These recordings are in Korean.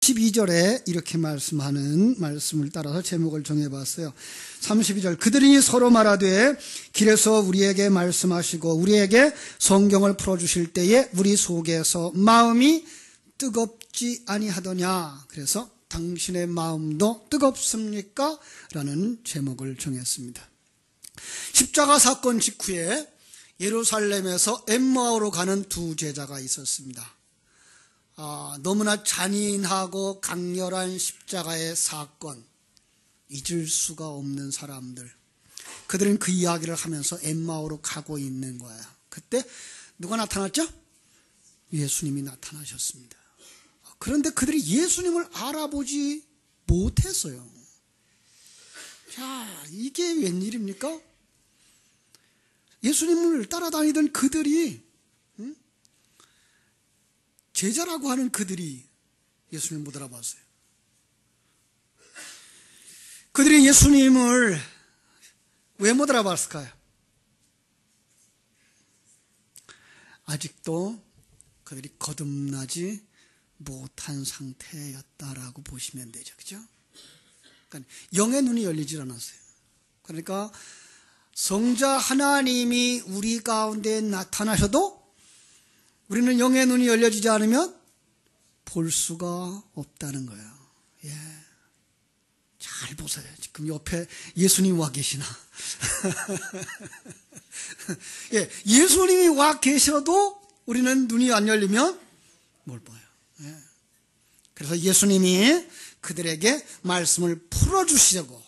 32절에 이렇게 말씀하는 말씀을 따라서 제목을 정해봤어요. 32절, 그들이 서로 말하되 길에서 우리에게 말씀하시고 우리에게 성경을 풀어주실 때에 우리 속에서 마음이 뜨겁지 아니하더냐. 그래서 당신의 마음도 뜨겁습니까? 라는 제목을 정했습니다. 십자가 사건 직후에 예루살렘에서 엠마오로 가는 두 제자가 있었습니다. 너무나 잔인하고 강렬한 십자가의 사건, 잊을 수가 없는 사람들. 그들은 그 이야기를 하면서 엠마오로 가고 있는 거야. 그때 누가 나타났죠? 예수님이 나타나셨습니다. 그런데 그들이 예수님을 알아보지 못했어요. 자, 이게 웬일입니까? 예수님을 따라다니던 그들이, 제자라고 하는 그들이 예수님을 못 알아봤어요. 그들이 예수님을 왜 못 알아봤을까요? 아직도 그들이 거듭나지 못한 상태였다라고 보시면 되죠. 그죠? 그러니까 영의 눈이 열리질 않았어요. 그러니까 성자 하나님이 우리 가운데 나타나셔도 우리는 영의 눈이 열려지지 않으면 볼 수가 없다는 거예요. 예. 잘 보세요. 지금 옆에 예수님 와 계시나? 예, 예수님이 와 계셔도 우리는 눈이 안 열리면 뭘 봐요. 예. 그래서 예수님이 그들에게 말씀을 풀어주시려고,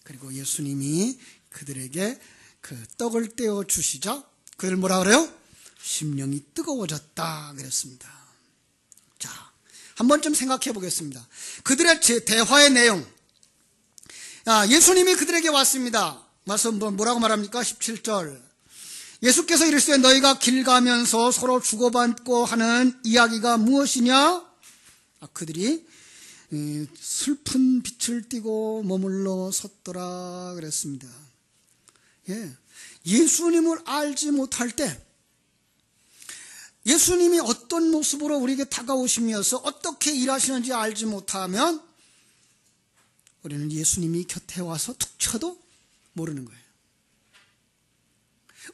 그리고 예수님이 그들에게 그 떡을 떼어 주시자 그들 뭐라 그래요? 심령이 뜨거워졌다 그랬습니다. 자, 한 번쯤 생각해 보겠습니다. 그들의 대화의 내용. 예수님이 그들에게 왔습니다. 말씀 뭐라고 말합니까? 17절. 예수께서 이르시되 너희가 길 가면서 서로 주고받고 하는 이야기가 무엇이냐? 그들이 슬픈 빛을 띠고 머물러 섰더라 그랬습니다. 예, 예수님을 알지 못할 때, 예수님이 어떤 모습으로 우리에게 다가오시면서 어떻게 일하시는지 알지 못하면 우리는 예수님이 곁에 와서 툭 쳐도 모르는 거예요.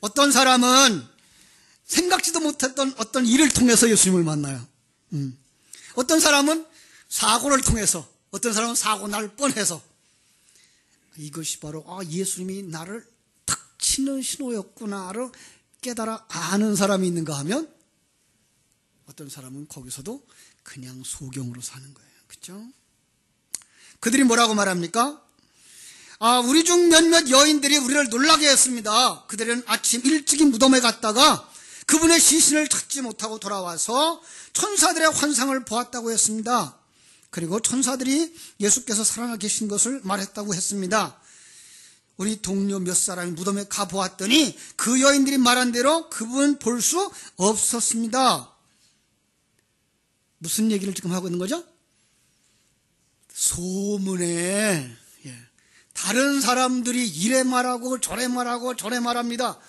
어떤 사람은 생각지도 못했던 어떤 일을 통해서 예수님을 만나요. 어떤 사람은 사고를 통해서, 어떤 사람은 사고 날 뻔해서, 이것이 바로 예수님이 나를 탁 치는 신호였구나를 깨달아 아는 사람이 있는가 하면, 어떤 사람은 거기서도 그냥 소경으로 사는 거예요. 그렇죠? 그들이 뭐라고 말합니까? 우리 중 몇몇 여인들이 우리를 놀라게 했습니다. 그들은 아침 일찍이 무덤에 갔다가 그분의 시신을 찾지 못하고 돌아와서 천사들의 환상을 보았다고 했습니다. 그리고 천사들이 예수께서 살아나 계신 것을 말했다고 했습니다. 우리 동료 몇 사람이 무덤에 가보았더니 그 여인들이 말한 대로 그분 볼 수 없었습니다. 무슨 얘기를 지금 하고 있는 거죠? 소문에 다른 사람들이 이래 말하고 저래 말하고 저래 말합니다.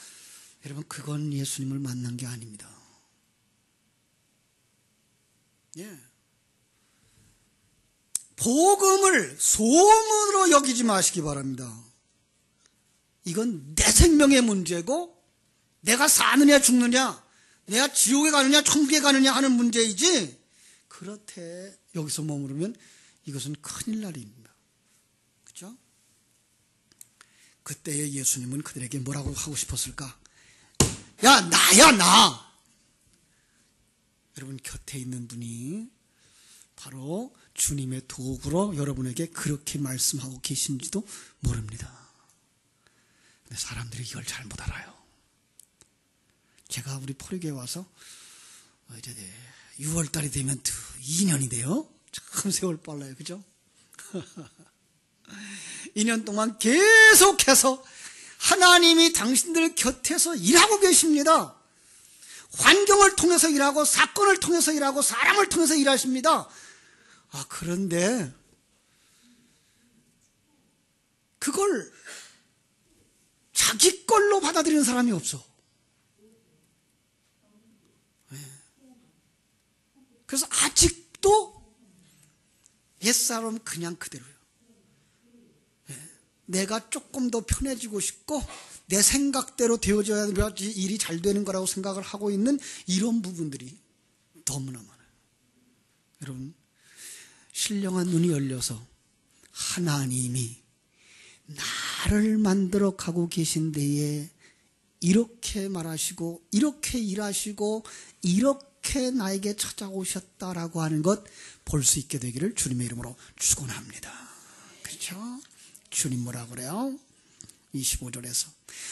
여러분, 그건 예수님을 만난 게 아닙니다. 예. 복음을 소문으로 여기지 마시기 바랍니다. 이건 내 생명의 문제고, 내가 사느냐 죽느냐, 내가 지옥에 가느냐 천국에 가느냐 하는 문제이지, 그렇대 여기서 머무르면 이것은 큰일 날입니다. 그렇죠? 그때의 예수님은 그들에게 뭐라고 하고 싶었을까? 야, 나야, 나! 여러분, 곁에 있는 분이 바로 주님의 도구로 여러분에게 그렇게 말씀하고 계신지도 모릅니다. 근데 사람들이 이걸 잘 못 알아요. 제가 우리 포리교에 와서 이제 6월달이 되면 2년이 돼요. 참 세월 빨라요. 그죠? 2년 동안 계속해서 하나님이 당신들 곁에서 일하고 계십니다. 환경을 통해서 일하고 사건을 통해서 일하고 사람을 통해서 일하십니다. 그런데 그걸 자기 걸로 받아들이는 사람이 없어. 그래서 아직도 옛사람은 그냥 그대로예요. 내가 조금 더 편해지고 싶고 내 생각대로 되어져야 일이 잘 되는 거라고 생각을 하고 있는 이런 부분들이 너무나 많아요. 여러분, 신령한 눈이 열려서 하나님이 나를 만들어 가고 계신 데에 이렇게 말하시고 이렇게 일하시고 이렇게 나에게 찾아오셨다라고 하는 것 볼 수 있게 되기를 주님의 이름으로 축원합니다. 그렇죠? 주님 뭐라 그래요? 25절에서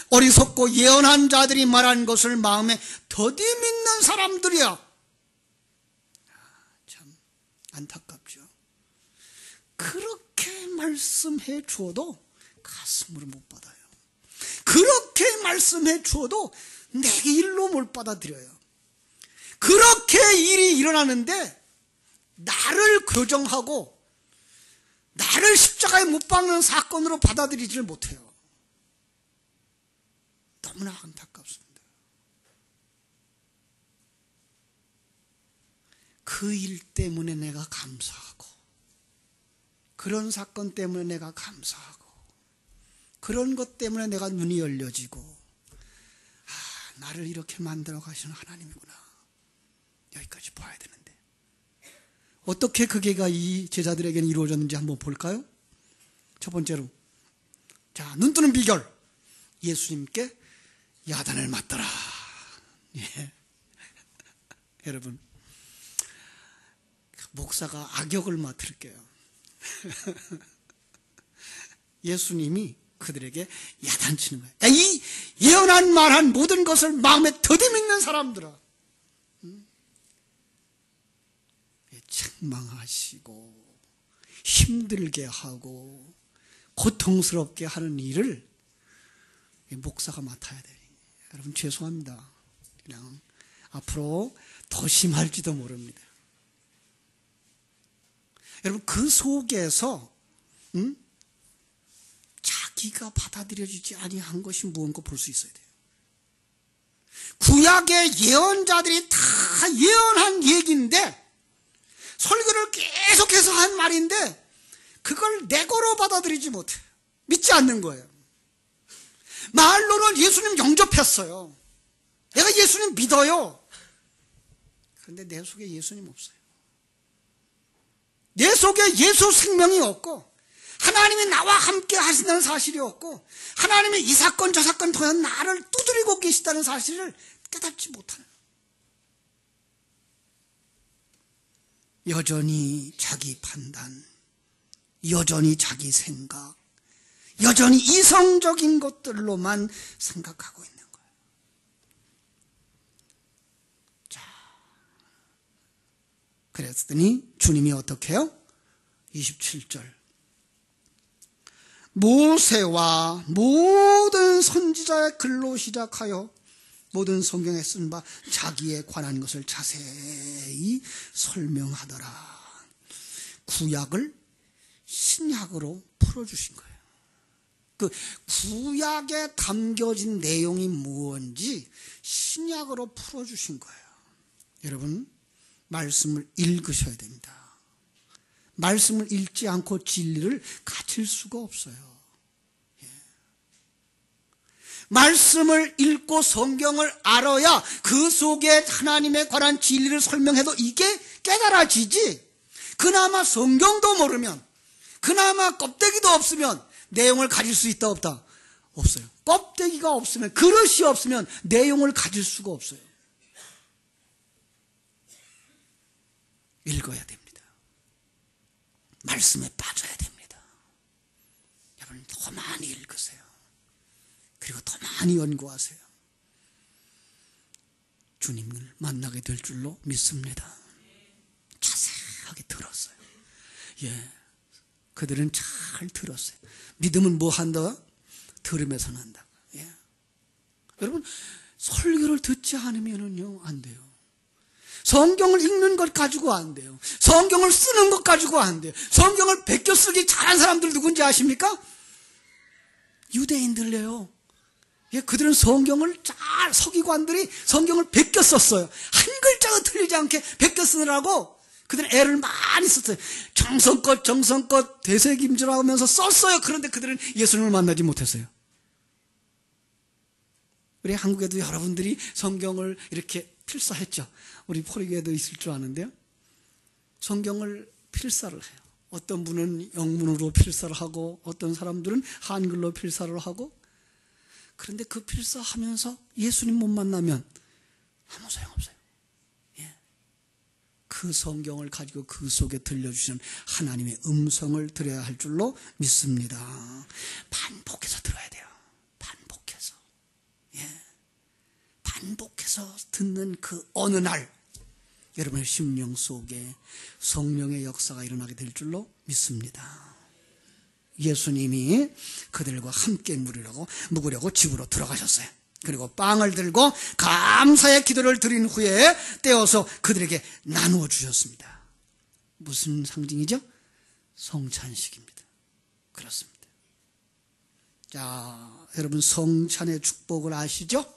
어리석고 예언한 자들이 말한 것을 마음에 더디 믿는 사람들이야. 참 안타깝죠. 그렇게 말씀해 주어도 가슴으로 못 받아요. 그렇게 말씀해 주어도 내게 일로 못 받아들여요. 그렇게 일이 일어나는데 나를 교정하고 나를 십자가에 못 박는 사건으로 받아들이지를 못해요. 너무나 안타깝습니다. 그 일 때문에 내가 감사하고 그런 사건 때문에 내가 감사하고 그런 것 때문에 내가 눈이 열려지고 나를 이렇게 만들어 가시는 하나님이구나. 여기까지 봐야 되는데 어떻게 그게가 이 제자들에게는 이루어졌는지 한번 볼까요? 첫 번째로 자, 눈 뜨는 비결 예수님께 야단을 맞더라. 예. 여러분 목사가 악역을 맡을게요. 예수님이 그들에게 야단치는 거예요. 이 예언한 말한 모든 것을 마음에 더디 믿는 사람들아, 책망하시고 힘들게 하고 고통스럽게 하는 일을 목사가 맡아야 돼요. 여러분 죄송합니다. 그냥 앞으로 더 심할지도 모릅니다. 여러분 그 속에서 자기가 받아들여지지 아니한 것이 무언가 볼 수 있어야 돼요. 구약의 예언자들이 다 예언한 얘기인데 설교를 계속해서 한 말인데 그걸 내거로 받아들이지 못해요. 믿지 않는 거예요. 말로는 예수님 영접했어요. 내가 예수님 믿어요. 그런데 내 속에 예수님 없어요. 내 속에 예수 생명이 없고 하나님이 나와 함께 하신다는 사실이 없고 하나님이 이 사건 저 사건 통해 나를 두드리고 계시다는 사실을 깨닫지 못하는, 여전히 자기 판단, 여전히 자기 생각, 여전히 이성적인 것들로만 생각하고 있는 거예요. 자, 그랬더니 주님이 어떻게 해요? 27절 모세와 모든 선지자의 글로 시작하여 모든 성경에 쓴 바 자기에 관한 것을 자세히 설명하더라. 구약을 신약으로 풀어주신 거예요. 그 구약에 담겨진 내용이 무엇인지 신약으로 풀어주신 거예요. 여러분 말씀을 읽으셔야 됩니다. 말씀을 읽지 않고 진리를 가질 수가 없어요. 말씀을 읽고 성경을 알아야 그 속에 하나님에 관한 진리를 설명해도 이게 깨달아지지, 그나마 성경도 모르면, 그나마 껍데기도 없으면 내용을 가질 수 있다 없다? 없어요. 껍데기가 없으면, 그릇이 없으면 내용을 가질 수가 없어요. 읽어야 됩니다. 말씀에 빠져야 됩니다. 여러분 더 많이 읽으세요. 그리고 더 많이 연구하세요. 주님을 만나게 될 줄로 믿습니다. 자세하게 들었어요. 예, 그들은 잘 들었어요. 믿음은 뭐 한다? 들음에서 난다. 예. 여러분 설교를 듣지 않으면은요 안 돼요. 성경을 읽는 것 가지고 안 돼요. 성경을 쓰는 것 가지고 안 돼요. 성경을 베껴 쓰기 잘한 사람들 누군지 아십니까? 유대인들래요. 예, 그들은 성경을 서기관들이 성경을 베껴 썼어요. 한 글자가 틀리지 않게 베껴 쓰느라고 그들은 애를 많이 썼어요. 정성껏 되새김질하면서 썼어요. 그런데 그들은 예수님을 만나지 못했어요. 우리 한국에도 여러분들이 성경을 이렇게 필사했죠. 우리 포리교에도 있을 줄 아는데요. 성경을 필사를 해요. 어떤 분은 영문으로 필사를 하고 어떤 사람들은 한글로 필사를 하고, 그런데 그 필사하면서 예수님 못 만나면 아무 소용없어요. 예. 그 성경을 가지고 그 속에 들려주시는 하나님의 음성을 들어야 할 줄로 믿습니다. 반복해서 들어야 돼요. 반복해서. 예. 반복해서 듣는 그 어느 날 여러분의 심령 속에 성령의 역사가 일어나게 될 줄로 믿습니다. 예수님이 그들과 함께 묵으려고 집으로 들어가셨어요. 그리고 빵을 들고 감사의 기도를 드린 후에 떼어서 그들에게 나누어 주셨습니다. 무슨 상징이죠? 성찬식입니다. 그렇습니다. 자, 여러분 성찬의 축복을 아시죠?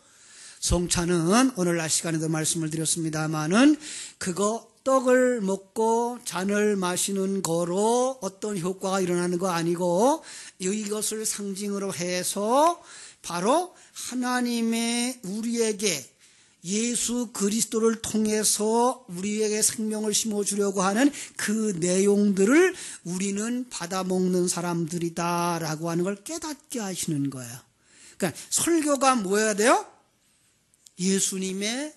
성찬은 오늘날 시간에도 말씀을 드렸습니다마는 그거 떡을 먹고 잔을 마시는 거로 어떤 효과가 일어나는 거 아니고 이것을 상징으로 해서 바로 하나님의 우리에게 예수 그리스도를 통해서 우리에게 생명을 심어주려고 하는 그 내용들을 우리는 받아먹는 사람들이다라고 하는 걸 깨닫게 하시는 거예요. 그러니까 설교가 뭐여야 돼요? 예수님의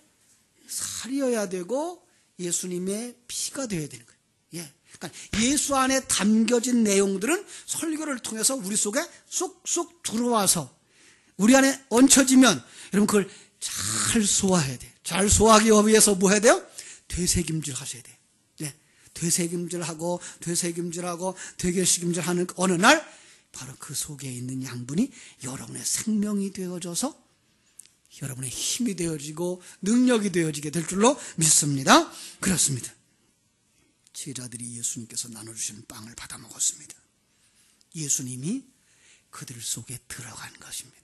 살이어야 되고 예수님의 피가 되어야 되는 거예요. 예. 그러니까 예수 안에 담겨진 내용들은 설교를 통해서 우리 속에 쏙쏙 들어와서 우리 안에 얹혀지면 여러분 그걸 잘 소화해야 돼요. 잘 소화하기 위해서 뭐 해야 돼요? 되새김질 하셔야 돼요. 예. 되새김질하고 되새김질하는 어느 날 바로 그 속에 있는 양분이 여러분의 생명이 되어져서 여러분의 힘이 되어지고 능력이 되어지게 될 줄로 믿습니다. 그렇습니다. 제자들이 예수님께서 나눠주신 빵을 받아 먹었습니다. 예수님이 그들 속에 들어간 것입니다.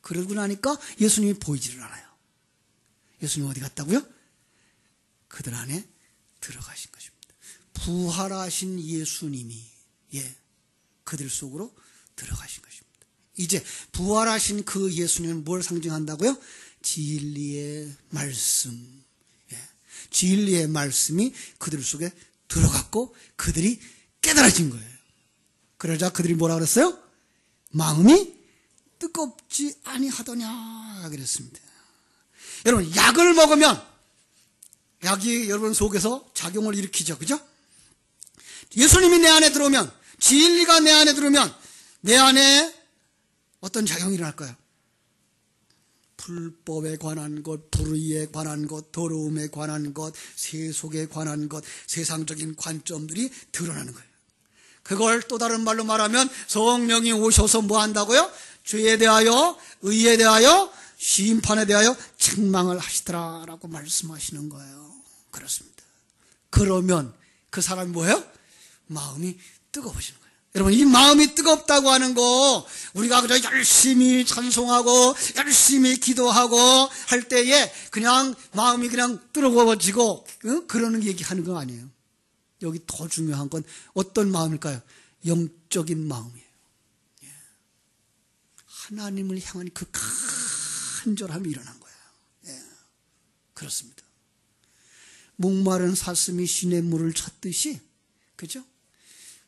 그러고 나니까 예수님이 보이지를 않아요. 예수님 어디 갔다고요? 그들 안에 들어가신 것입니다. 부활하신 예수님이 그들 속으로 들어가신 것입니다. 이제 부활하신 그 예수님은 뭘 상징한다고요? 진리의 말씀. 진리의 말씀이 그들 속에 들어갔고 그들이 깨달아진 거예요. 그러자 그들이 뭐라 그랬어요? 마음이 뜨겁지 아니하더냐 그랬습니다. 여러분 약을 먹으면 약이 여러분 속에서 작용을 일으키죠. 그죠? 예수님이 내 안에 들어오면, 진리가 내 안에 들어오면 내 안에 어떤 작용이 일어날까요? 불법에 관한 것, 불의에 관한 것, 더러움에 관한 것, 세속에 관한 것, 세상적인 관점들이 드러나는 거예요. 그걸 또 다른 말로 말하면 성령이 오셔서 뭐 한다고요? 죄에 대하여, 의에 대하여, 심판에 대하여 책망을 하시더라라고 말씀하시는 거예요. 그렇습니다. 그러면 그 사람이 뭐예요? 마음이 뜨거워지는 거예요. 여러분, 이 마음이 뜨겁다고 하는 거 우리가 그저 열심히 찬송하고 열심히 기도하고 할 때에 그냥 마음이 그냥 뜨거워지고 그러는 얘기하는 거 아니에요. 여기 더 중요한 건 어떤 마음일까요? 영적인 마음이에요. 하나님을 향한 그 간절함이 일어난 거예요. 그렇습니다. 목마른 사슴이 시냇 물을 찾듯이, 그죠?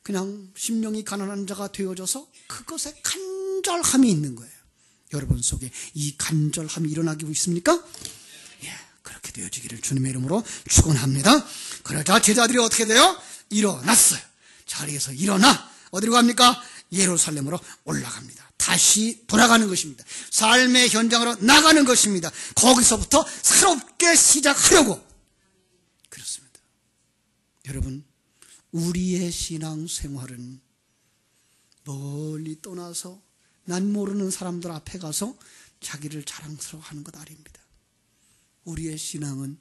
그냥 심령이 가난한 자가 되어져서 그것에 간절함이 있는 거예요. 여러분 속에 이 간절함이 일어나고 있습니까? 그렇게 되어지기를 주님의 이름으로 축원합니다. 그러자 제자들이 어떻게 돼요? 일어났어요. 자리에서 일어나 어디로 갑니까? 예루살렘으로 올라갑니다. 다시 돌아가는 것입니다. 삶의 현장으로 나가는 것입니다. 거기서부터 새롭게 시작하려고. 그렇습니다. 여러분, 우리의 신앙 생활은 멀리 떠나서 난 모르는 사람들 앞에 가서 자기를 자랑스러워하는 것 아닙니다. 우리의 신앙은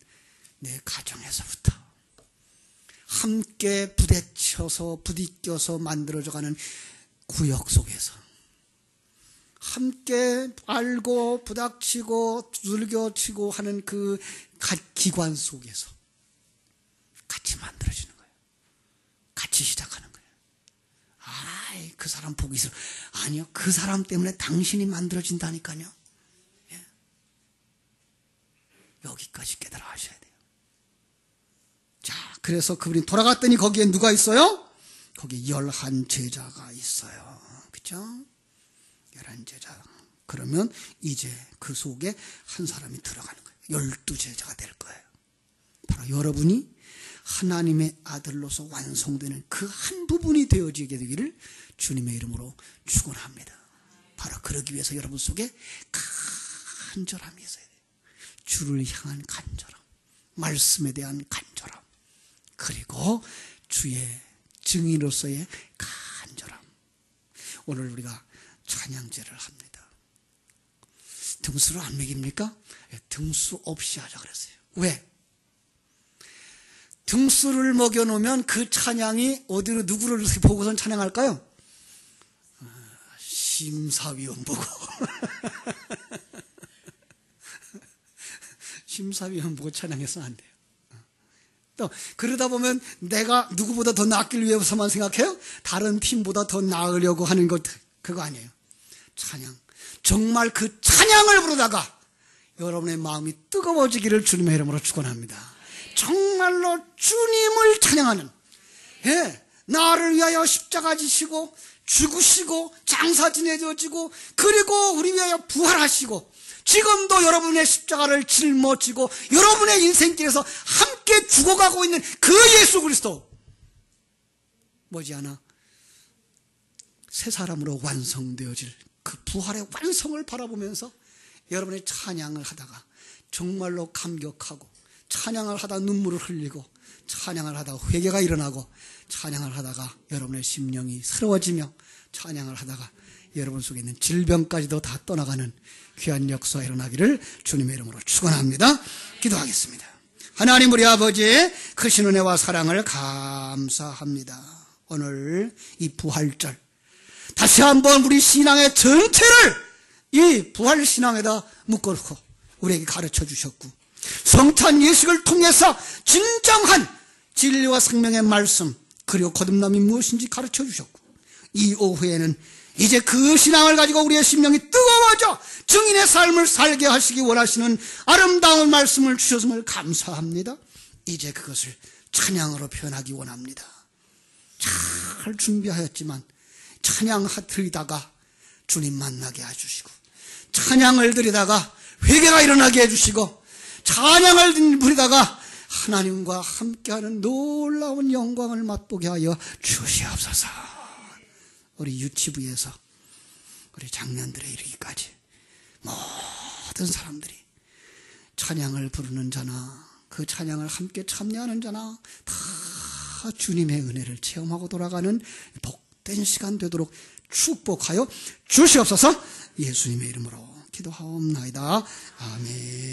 내 가정에서부터 함께 부딪혀서 만들어져가는 구역 속에서 함께 알고 부닥치고 두들겨치고 하는 그 기관 속에서 같이 만들어지는 거예요. 같이 시작하는 거예요. 아이, 그 사람 보기 싫어. 아니요, 그 사람 때문에 당신이 만들어진다니까요. 예. 여기까지 깨달아 하셔야 돼요. 자, 그래서 그분이 돌아갔더니 거기에 누가 있어요? 거기에 11 제자가 있어요. 그렇죠? 11 제자. 그러면 이제 그 속에 한 사람이 들어가는 거예요. 12 제자가 될 거예요. 바로 여러분이 하나님의 아들로서 완성되는 그 한 부분이 되어지게 되기를 주님의 이름으로 축원합니다. 바로 그러기 위해서 여러분 속에 간절함이 있어야 돼요. 주를 향한 간절함, 말씀에 대한 간절함, 그리고 주의 증인으로서의 간절함. 오늘 우리가 찬양제를 합니다. 등수를 안 매깁니까? 등수 없이 하자 그랬어요. 왜? 등수를 먹여놓으면 그 찬양이 어디로 누구를 보고선 찬양할까요? 심사위원 보고. 심사위원 보고 찬양해서는 안 돼요. 또 그러다 보면 내가 누구보다 더 낫길 위해서만 생각해요? 다른 팀보다 더 나으려고 하는 것, 그거 아니에요. 찬양. 정말 그 찬양을 부르다가 여러분의 마음이 뜨거워지기를 주님의 이름으로 축원합니다. 정말로 주님을 찬양하는, 예, 나를 위하여 십자가 지시고 죽으시고 장사 지내져지고 그리고 우리 위하여 부활하시고 지금도 여러분의 십자가를 짊어지고 여러분의 인생길에서 함께 죽어가고 있는 그 예수 그리스도, 머지않아 새 사람으로 완성되어질 그 부활의 완성을 바라보면서 여러분의 찬양을 하다가 정말로 감격하고, 찬양을 하다 눈물을 흘리고, 찬양을 하다가 회개가 일어나고, 찬양을 하다가 여러분의 심령이 새로워지며, 찬양을 하다가 여러분 속에 있는 질병까지도 다 떠나가는 귀한 역사가 일어나기를 주님의 이름으로 축원합니다. 기도하겠습니다. 하나님 우리 아버지의 크신 은혜와 사랑을 감사합니다. 오늘 이 부활절 다시 한번 우리 신앙의 전체를 이 부활신앙에다 묶어놓고 우리에게 가르쳐 주셨고, 성찬 예식을 통해서 진정한 진리와 생명의 말씀 그리고 거듭남이 무엇인지 가르쳐 주셨고, 이 오후에는 이제 그 신앙을 가지고 우리의 심령이 뜨거워져 증인의 삶을 살게 하시기 원하시는 아름다운 말씀을 주셨음을 감사합니다. 이제 그것을 찬양으로 표현하기 원합니다. 잘 준비하였지만 찬양 드리다가 주님 만나게 해주시고, 찬양을 드리다가 회개가 일어나게 해주시고, 찬양을 부리다가 하나님과 함께하는 놀라운 영광을 맛보게 하여 주시옵소서. 우리 유치부에서 우리 장년들에 이르기까지 모든 사람들이 찬양을 부르는 자나 그 찬양을 함께 참여하는 자나 다 주님의 은혜를 체험하고 돌아가는 복된 시간 되도록 축복하여 주시옵소서. 예수님의 이름으로 기도하옵나이다. 아멘.